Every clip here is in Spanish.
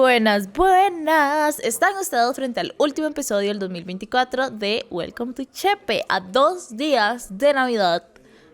Buenas, buenas. Están ustedes frente al último episodio del 2024 de Welcome to Chepe, a 2 días de Navidad.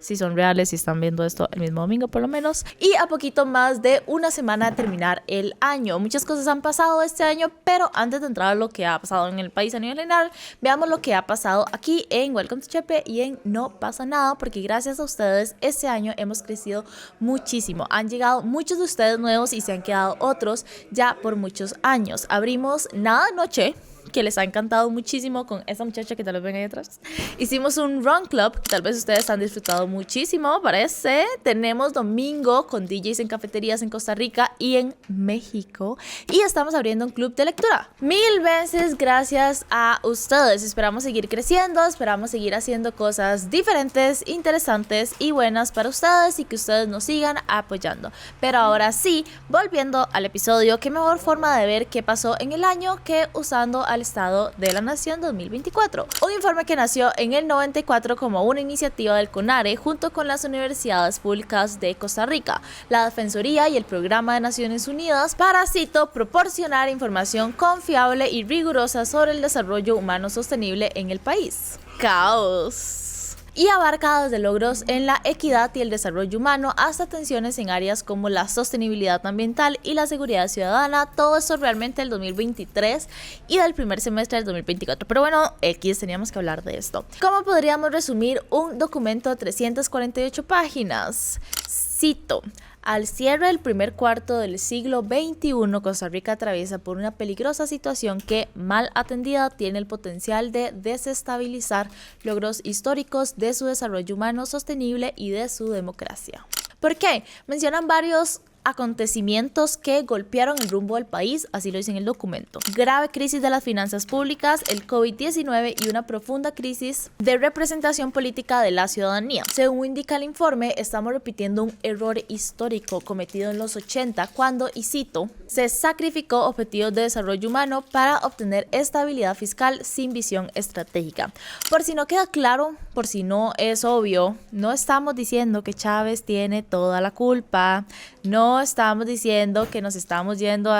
Si son reales, si están viendo esto el mismo domingo por lo menos. Y a poquito más de una semana de terminar el año. Muchas cosas han pasado este año, pero antes de entrar a lo que ha pasado en el país a nivel general, veamos lo que ha pasado aquí en Welcome to Chepe y en No Pasa Nada, porque gracias a ustedes este año hemos crecido muchísimo. Han llegado muchos de ustedes nuevos y se han quedado otros ya por muchos años. Abrimos Nada de Noche, que les ha encantado muchísimo con esta muchacha que tal vez ven ahí atrás. Hicimos un Run Club, que tal vez ustedes han disfrutado muchísimo, parece. Tenemos domingo con DJs en cafeterías en Costa Rica y en México. Y estamos abriendo un club de lectura. 1000 veces gracias a ustedes. Esperamos seguir creciendo, esperamos seguir haciendo cosas diferentes, interesantes y buenas para ustedes y que ustedes nos sigan apoyando. Pero ahora sí, volviendo al episodio, qué mejor forma de ver qué pasó en el año que usando al Estado de la Nación 2024. Un informe que nació en el 94 como una iniciativa del CONARE junto con las universidades públicas de Costa Rica, la Defensoría y el Programa de Naciones Unidas para, cito, proporcionar información confiable y rigurosa sobre el desarrollo humano sostenible en el país. Caos. Y abarca desde logros en la equidad y el desarrollo humano hasta tensiones en áreas como la sostenibilidad ambiental y la seguridad ciudadana. Todo esto realmente del 2023 y del primer semestre del 2024. Pero bueno, X, teníamos que hablar de esto. ¿Cómo podríamos resumir un documento de 348 páginas? Cito. Al cierre del primer cuarto del siglo XXI, Costa Rica atraviesa por una peligrosa situación que, mal atendida, tiene el potencial de desestabilizar logros históricos de su desarrollo humano sostenible y de su democracia. ¿Por qué? Mencionan varios acontecimientos que golpearon el rumbo del país, así lo dice en el documento. Grave crisis de las finanzas públicas, el COVID-19 y una profunda crisis de representación política de la ciudadanía. Según indica el informe, estamos repitiendo un error histórico cometido en los 80 cuando, y cito, se sacrificó objetivos de desarrollo humano para obtener estabilidad fiscal sin visión estratégica. Por si no queda claro, por si no es obvio, no estamos diciendo que Chávez tiene toda la culpa, no estamos diciendo que nos estamos yendo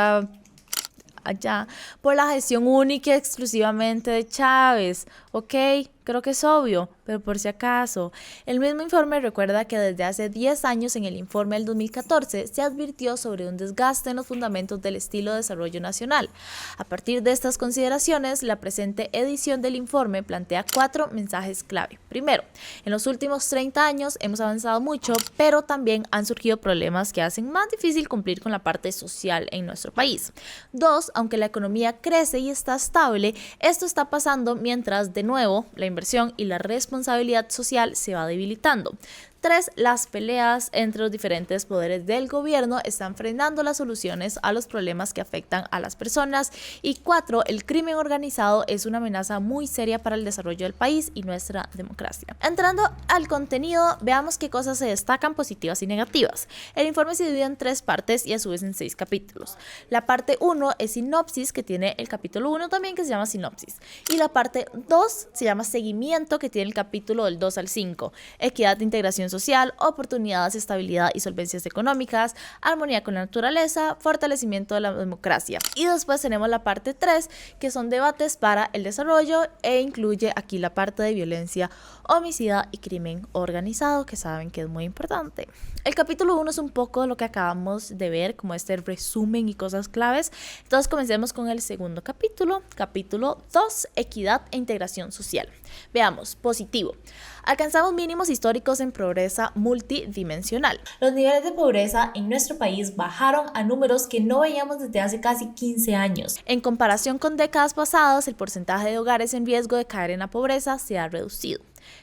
allá por la gestión única y exclusivamente de Chávez, ¿ok? Creo que es obvio, pero por si acaso. El mismo informe recuerda que desde hace 10 años en el informe del 2014 se advirtió sobre un desgaste en los fundamentos del estilo de desarrollo nacional. A partir de estas consideraciones, la presente edición del informe plantea 4 mensajes clave. Primero, en los últimos 30 años hemos avanzado mucho, pero también han surgido problemas que hacen más difícil cumplir con la parte social en nuestro país. 2, aunque la economía crece y está estable, esto está pasando mientras, de nuevo, la inversión y la responsabilidad social se va debilitando. 3. Las peleas entre los diferentes poderes del gobierno están frenando las soluciones a los problemas que afectan a las personas. Y 4. El crimen organizado es una amenaza muy seria para el desarrollo del país y nuestra democracia. Entrando al contenido, veamos qué cosas se destacan positivas y negativas. El informe se divide en 3 partes y a su vez en 6 capítulos. La parte 1 es sinopsis, que tiene el capítulo 1 también, que se llama sinopsis. Y la parte 2 se llama seguimiento, que tiene el capítulo del 2 al 5. Equidad de integración social, oportunidades, estabilidad y solvencias económicas, armonía con la naturaleza, fortalecimiento de la democracia. Y después tenemos la parte 3, que son debates para el desarrollo e incluye aquí la parte de violencia, homicida y crimen organizado, que saben que es muy importante. El capítulo 1 es un poco lo que acabamos de ver, como este resumen y cosas claves. Entonces comencemos con el segundo capítulo, capítulo 2, equidad e integración social. Veamos, positivo. Alcanzamos mínimos históricos en pobreza multidimensional. Los niveles de pobreza en nuestro país bajaron a números que no veíamos desde hace casi 15 años. En comparación con décadas pasadas, el porcentaje de hogares en riesgo de caer en la pobreza se ha reducido.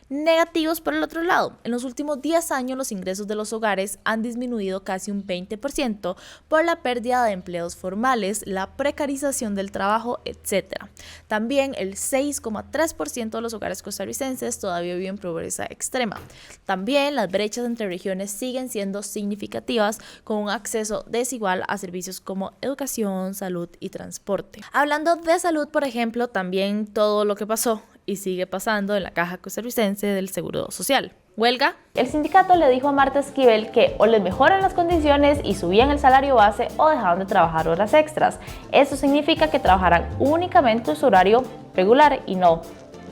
Negativos por el otro lado, en los últimos 10 años los ingresos de los hogares han disminuido casi un 20% por la pérdida de empleos formales, la precarización del trabajo, etc. También el 6,3% de los hogares costarricenses todavía viven en pobreza extrema. También las brechas entre regiones siguen siendo significativas, con un acceso desigual a servicios como educación, salud y transporte. Hablando de salud, por ejemplo, también todo lo que pasó y sigue pasando en la Caja Costarricense del Seguro Social. ¿Huelga? El sindicato le dijo a Marta Esquivel que o les mejoran las condiciones y subían el salario base o dejaban de trabajar horas extras. Eso significa que trabajarán únicamente su horario regular y no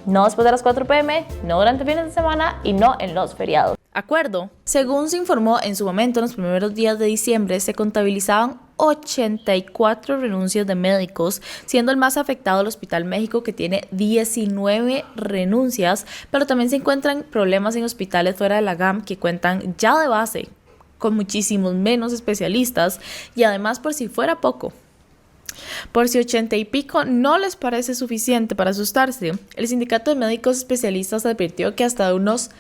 después de las 4 p.m., no durante fines de semana y no en los feriados. Acuerdo. Según se informó en su momento, en los primeros días de diciembre se contabilizaban 84 renuncias de médicos, siendo el más afectado el Hospital México, que tiene 19 renuncias, pero también se encuentran problemas en hospitales fuera de la GAM que cuentan ya de base con muchísimos menos especialistas y además, por si fuera poco, por si 80 y pico no les parece suficiente para asustarse, el Sindicato de Médicos Especialistas advirtió que hasta unos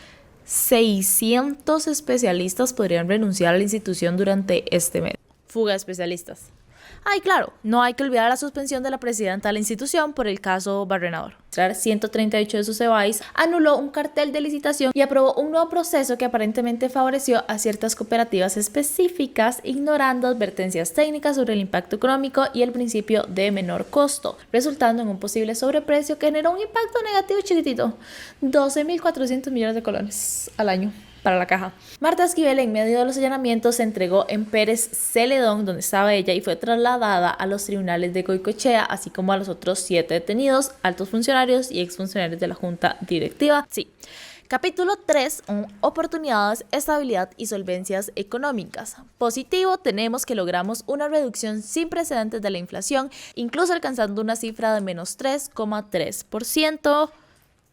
600 especialistas podrían renunciar a la institución durante este mes. Fuga de especialistas. Ay, claro, no hay que olvidar la suspensión de la presidenta de la institución por el caso Barrenador. 138 de sus EBAIS anuló un cartel de licitación y aprobó un nuevo proceso que aparentemente favoreció a ciertas cooperativas específicas, ignorando advertencias técnicas sobre el impacto económico y el principio de menor costo, resultando en un posible sobreprecio que generó un impacto negativo chiquitito, 12.400 millones de colones al año para la caja. Marta Esquivel, en medio de los allanamientos, se entregó en Pérez Celedón, donde estaba ella, y fue trasladada a los tribunales de Goicoechea, así como a los otros 7 detenidos, altos funcionarios y exfuncionarios de la Junta Directiva. Sí. Capítulo 3, oportunidades, estabilidad y solvencias económicas. Positivo, tenemos que logramos una reducción sin precedentes de la inflación, incluso alcanzando una cifra de menos 3,3%.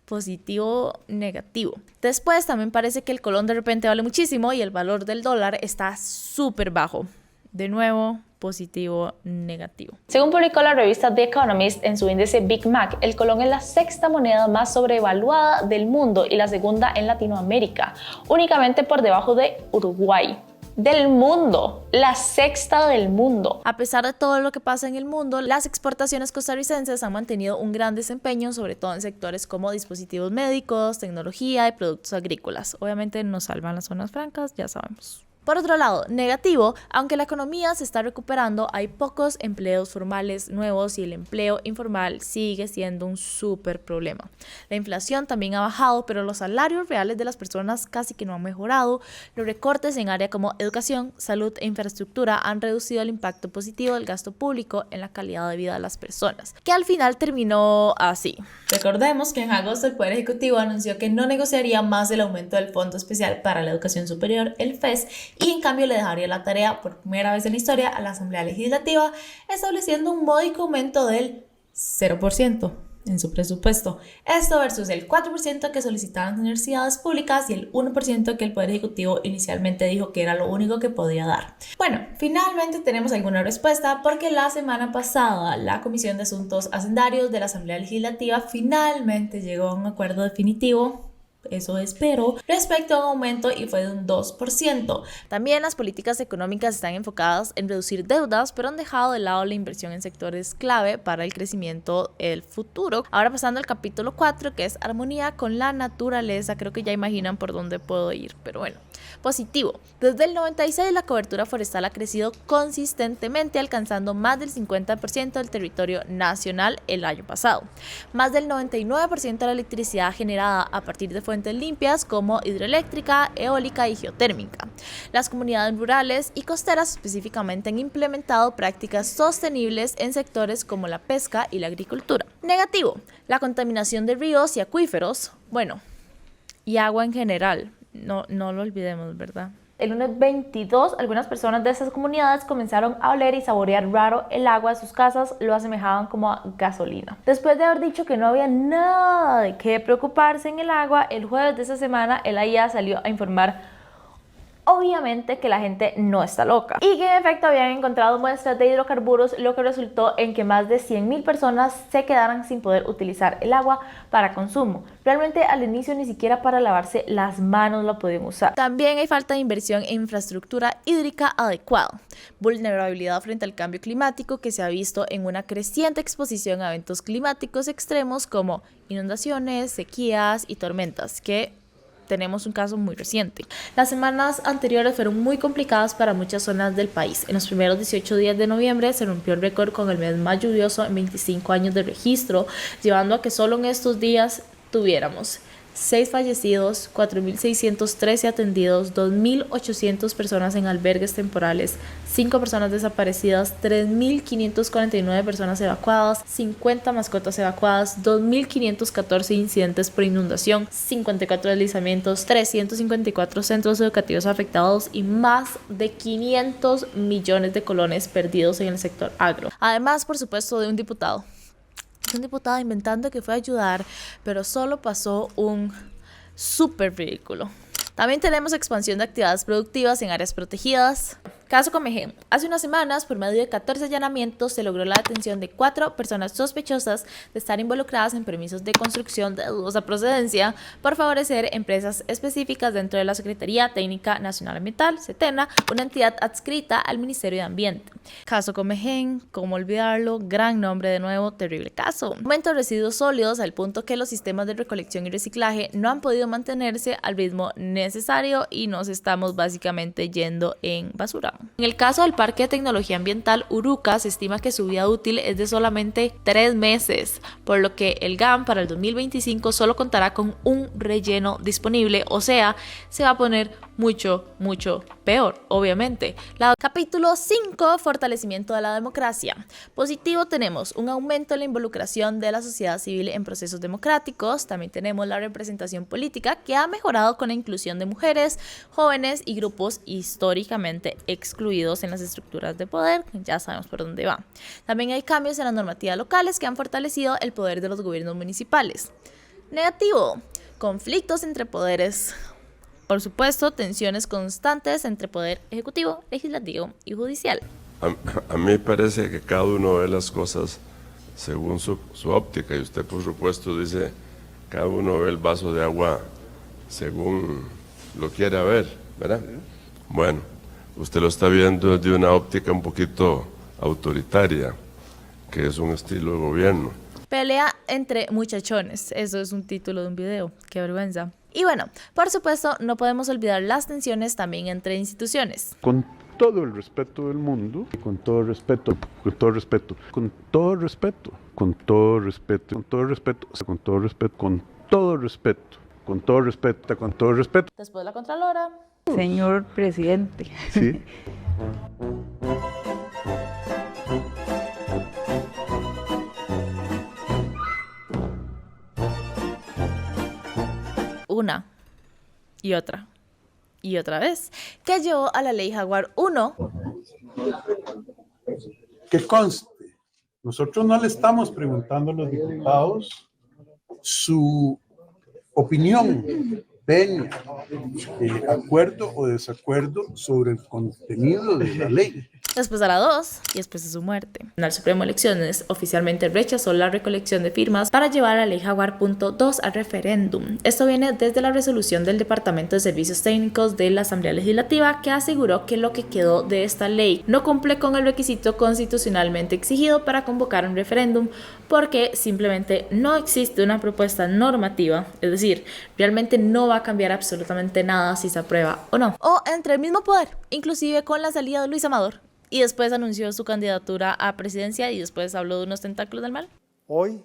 Positivo, negativo. Después también parece que el colón de repente vale muchísimo y el valor del dólar está súper bajo. De nuevo, positivo, negativo. Según publicó la revista The Economist en su índice Big Mac, el colón es la sexta moneda más sobrevaluada del mundo y la segunda en Latinoamérica, únicamente por debajo de Uruguay. Del mundo, la sexta del mundo. A pesar de todo lo que pasa en el mundo, las exportaciones costarricenses han mantenido un gran desempeño, sobre todo en sectores como dispositivos médicos, tecnología y productos agrícolas. Obviamente nos salvan las zonas francas, ya sabemos. Por otro lado, negativo, aunque la economía se está recuperando, hay pocos empleos formales nuevos y el empleo informal sigue siendo un súper problema. La inflación también ha bajado, pero los salarios reales de las personas casi que no han mejorado. Los recortes en áreas como educación, salud e infraestructura han reducido el impacto positivo del gasto público en la calidad de vida de las personas, que al final terminó así. Recordemos que en agosto el Poder Ejecutivo anunció que no negociaría más el aumento del Fondo Especial para la Educación Superior, el FES, y en cambio le dejaría la tarea por primera vez en la historia a la Asamblea Legislativa, estableciendo un módico aumento del 0% en su presupuesto. Esto versus el 4% que solicitaban las universidades públicas y el 1% que el Poder Ejecutivo inicialmente dijo que era lo único que podía dar. Bueno, finalmente tenemos alguna respuesta porque la semana pasada la Comisión de Asuntos Hacendarios de la Asamblea Legislativa finalmente llegó a un acuerdo definitivo. Eso espero, respecto a un aumento y fue de un 2%. También las políticas económicas están enfocadas en reducir deudas, pero han dejado de lado la inversión en sectores clave para el crecimiento del futuro. Ahora pasando al capítulo 4, que es armonía con la naturaleza. Creo que ya imaginan por dónde puedo ir, pero bueno. Positivo. Desde el 96 la cobertura forestal ha crecido consistentemente, alcanzando más del 50% del territorio nacional el año pasado. Más del 99% de la electricidad generada a partir de fuentes limpias como hidroeléctrica, eólica y geotérmica. Las comunidades rurales y costeras específicamente han implementado prácticas sostenibles en sectores como la pesca y la agricultura. Negativo. La contaminación de ríos y acuíferos, y agua en general. No lo olvidemos, ¿verdad? El lunes 22, algunas personas de esas comunidades comenzaron a oler y saborear raro el agua de sus casas, lo asemejaban como a gasolina. Después de haber dicho que no había nada de qué preocuparse en el agua, el jueves de esa semana el AIA salió a informar obviamente que la gente no está loca y que en efecto habían encontrado muestras de hidrocarburos, lo que resultó en que más de 100.000 personas se quedaran sin poder utilizar el agua para consumo. Realmente al inicio ni siquiera para lavarse las manos lo podían usar. También hay falta de inversión en infraestructura hídrica adecuada, vulnerabilidad frente al cambio climático que se ha visto en una creciente exposición a eventos climáticos extremos como inundaciones, sequías y tormentas, que tenemos un caso muy reciente. Las semanas anteriores fueron muy complicadas para muchas zonas del país. En los primeros 18 días de noviembre se rompió el récord con el mes más lluvioso en 25 años de registro, llevando a que solo en estos días tuviéramos 6 fallecidos, 4.613 atendidos, 2.800 personas en albergues temporales, 5 personas desaparecidas, 3.549 personas evacuadas, 50 mascotas evacuadas, 2.514 incidentes por inundación, 54 deslizamientos, 354 centros educativos afectados y más de 500 millones de colones perdidos en el sector agro. Además, por supuesto, de un diputado inventando que fue a ayudar, pero solo pasó un súper ridículo. También tenemos expansión de actividades productivas en áreas protegidas. Caso Comején. Hace unas semanas, por medio de 14 allanamientos, se logró la detención de 4 personas sospechosas de estar involucradas en permisos de construcción de dudosa procedencia por favorecer empresas específicas dentro de la Secretaría Técnica Nacional Ambiental, SETENA, una entidad adscrita al Ministerio de Ambiente. Caso Comején, ¿cómo olvidarlo? Gran nombre de nuevo, terrible caso. Aumento de residuos sólidos al punto que los sistemas de recolección y reciclaje no han podido mantenerse al ritmo necesario y nos estamos básicamente yendo en basura. En el caso del Parque de Tecnología Ambiental Uruca, se estima que su vida útil es de solamente 3 meses, por lo que el GAM para el 2025 solo contará con un relleno disponible, o sea, se va a poner mucho peor, obviamente. Capítulo 5, fortalecimiento de la democracia. Positivo, tenemos un aumento en la involucración de la sociedad civil en procesos democráticos. También tenemos la representación política, que ha mejorado con la inclusión de mujeres, jóvenes y grupos históricamente excluidos en las estructuras de poder. Ya sabemos por dónde va. También hay cambios en las normativas locales que han fortalecido el poder de los gobiernos municipales. Negativo, conflictos entre poderes. Por supuesto, tensiones constantes entre poder ejecutivo, legislativo y judicial. A mí me parece que cada uno ve las cosas según su óptica, y usted, por supuesto, dice, cada uno ve el vaso de agua según lo quiera ver, ¿verdad? Bueno, usted lo está viendo desde una óptica un poquito autoritaria, que es un estilo de gobierno. Pelea entre muchachones, eso es un título de un video, qué vergüenza. Y bueno, por supuesto, no podemos olvidar las tensiones también entre instituciones. Con todo el respeto del mundo, con todo respeto, con todo respeto, con todo respeto, con todo respeto, con todo respeto, con todo respeto, con todo respeto, con todo respeto, con todo respeto. Después la Contralora. Señor presidente. Sí. Una y otra vez, que llevó a la Ley Jaguar 1. Que conste, nosotros no le estamos preguntando a los diputados su opinión, ven, acuerdo o desacuerdo sobre el contenido de la ley. Después a la 2 y después de su muerte. El Tribunal Supremo de Elecciones oficialmente rechazó la recolección de firmas para llevar la Ley Jaguar .2 al referéndum. Esto viene desde la resolución del Departamento de Servicios Técnicos de la Asamblea Legislativa, que aseguró que lo que quedó de esta ley no cumple con el requisito constitucionalmente exigido para convocar un referéndum, porque simplemente no existe una propuesta normativa, es decir, realmente no va a cambiar absolutamente nada si se aprueba o no. O entre el mismo poder, inclusive con la salida de Luis Amador. Y después anunció su candidatura a presidencia y después habló de unos tentáculos del mal. Hoy,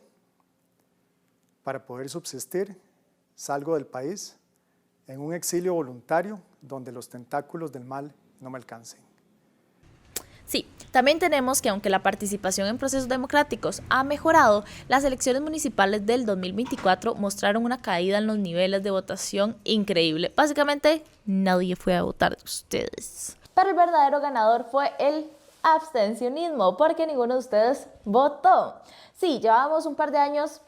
para poder subsistir, salgo del país en un exilio voluntario donde los tentáculos del mal no me alcancen. Sí, también tenemos que aunque la participación en procesos democráticos ha mejorado, las elecciones municipales del 2024 mostraron una caída en los niveles de votación increíble. Básicamente, nadie fue a votar de ustedes. Pero el verdadero ganador fue el abstencionismo, porque ninguno de ustedes votó. Sí, llevábamos un par de años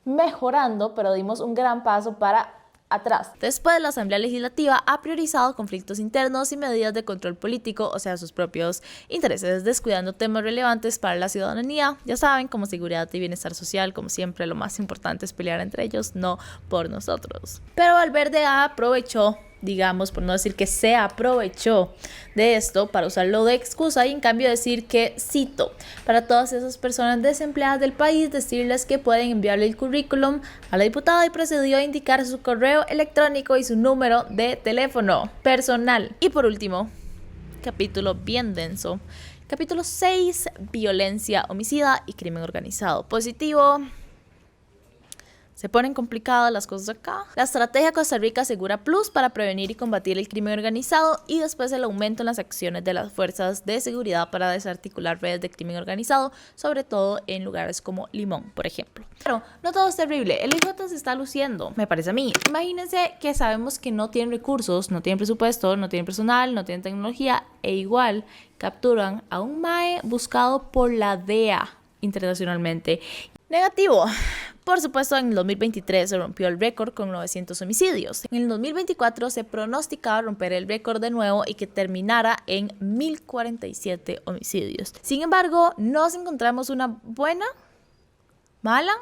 mejorando, pero dimos un gran paso para atrás. Después, la Asamblea Legislativa ha priorizado conflictos internos y medidas de control político, o sea, sus propios intereses, descuidando temas relevantes para la ciudadanía. Ya saben, como seguridad y bienestar social, como siempre, lo más importante es pelear entre ellos, no por nosotros. Pero Valverde aprovechó, digamos, por no decir que se aprovechó de esto para usarlo de excusa y en cambio decir que, cito, para todas esas personas desempleadas del país, decirles que pueden enviarle el currículum a la diputada, y procedió a indicar su correo electrónico y su número de teléfono personal. Y por último, capítulo bien denso, capítulo 6, violencia homicida y crimen organizado. Positivo, Se ponen complicadas las cosas acá. La estrategia Costa Rica Segura Plus para prevenir y combatir el crimen organizado, y después el aumento en las acciones de las fuerzas de seguridad para desarticular redes de crimen organizado, sobre todo en lugares como Limón, por ejemplo. Pero no todo es terrible, el IJ se está luciendo, me parece a mí. Imagínense que sabemos que no tienen recursos, no tienen presupuesto, no tienen personal, no tienen tecnología, e igual capturan a un mae buscado por la DEA internacionalmente. Negativo. Por supuesto, en el 2023 se rompió el récord con 900 homicidios. En el 2024 se pronosticaba romper el récord de nuevo y que terminara en 1047 homicidios. Sin embargo, nos encontramos una buena, mala,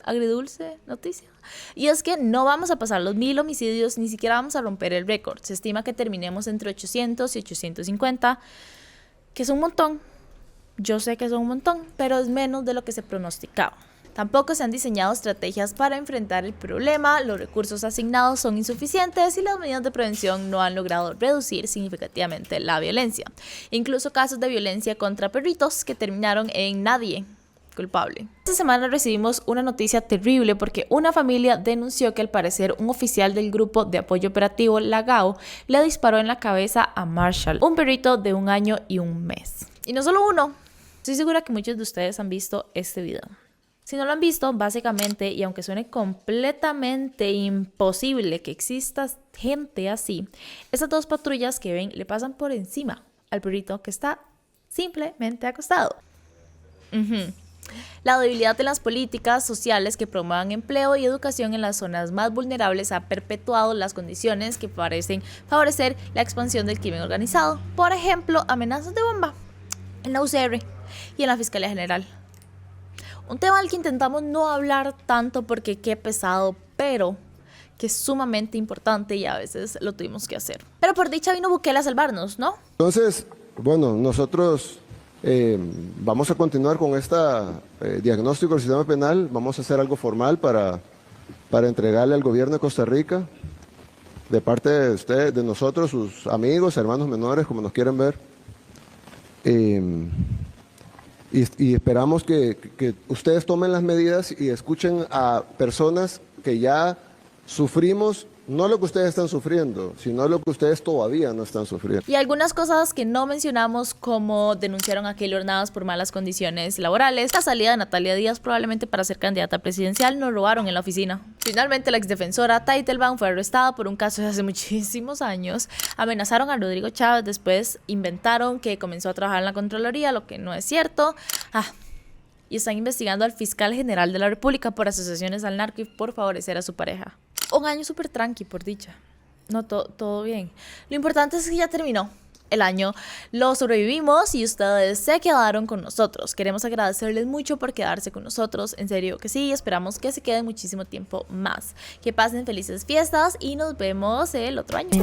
agridulce noticia. Y es que no vamos a pasar los 1000 homicidios, ni siquiera vamos a romper el récord. Se estima que terminemos entre 800 y 850, que es un montón. Yo sé que es un montón, pero es menos de lo que se pronosticaba. Tampoco se han diseñado estrategias para enfrentar el problema, los recursos asignados son insuficientes y las medidas de prevención no han logrado reducir significativamente la violencia. Incluso casos de violencia contra perritos que terminaron en nadie culpable. Esta semana recibimos una noticia terrible porque una familia denunció que al parecer un oficial del grupo de apoyo operativo Lagao le disparó en la cabeza a Marshall, un perrito de 1 año y 1 mes. Y no solo uno. Estoy segura que muchos de ustedes han visto este video. Si no lo han visto, básicamente, y aunque suene completamente imposible que exista gente así, esas 2 patrullas que ven le pasan por encima al perrito que está simplemente acostado. La debilidad de las políticas sociales que promuevan empleo y educación en las zonas más vulnerables ha perpetuado las condiciones que parecen favorecer la expansión del crimen organizado. Por ejemplo, amenazas de bomba en la UCR y en la Fiscalía General. Un tema al que intentamos no hablar tanto porque qué pesado, pero que es sumamente importante y a veces lo tuvimos que hacer. Pero por dicha vino Bukele a salvarnos, ¿no? Entonces, bueno, nosotros vamos a continuar con este diagnóstico del sistema penal, vamos a hacer algo formal para entregarle al gobierno de Costa Rica, de parte de ustedes, de nosotros, sus amigos, hermanos menores, como nos quieren ver. Y esperamos que ustedes tomen las medidas y escuchen a personas que ya sufrimos, no lo que ustedes están sufriendo, sino lo que ustedes todavía no están sufriendo. Y algunas cosas que no mencionamos, como denunciaron a Kelly Ornadas por malas condiciones laborales, la salida de Natalia Díaz probablemente para ser candidata presidencial, nos robaron en la oficina. Finalmente la exdefensora Teitelbaum fue arrestada por un caso de hace muchísimos años. Amenazaron a Rodrigo Chávez, después inventaron que comenzó a trabajar en la Contraloría, lo que no es cierto. Y están investigando al fiscal general de la República por asociaciones al narco y por favorecer a su pareja. Un año súper tranqui, por dicha. No, todo bien. Lo importante es que ya terminó el año. Lo sobrevivimos y ustedes se quedaron con nosotros. Queremos agradecerles mucho por quedarse con nosotros. En serio que sí, esperamos que se queden muchísimo tiempo más. Que pasen felices fiestas y nos vemos el otro año.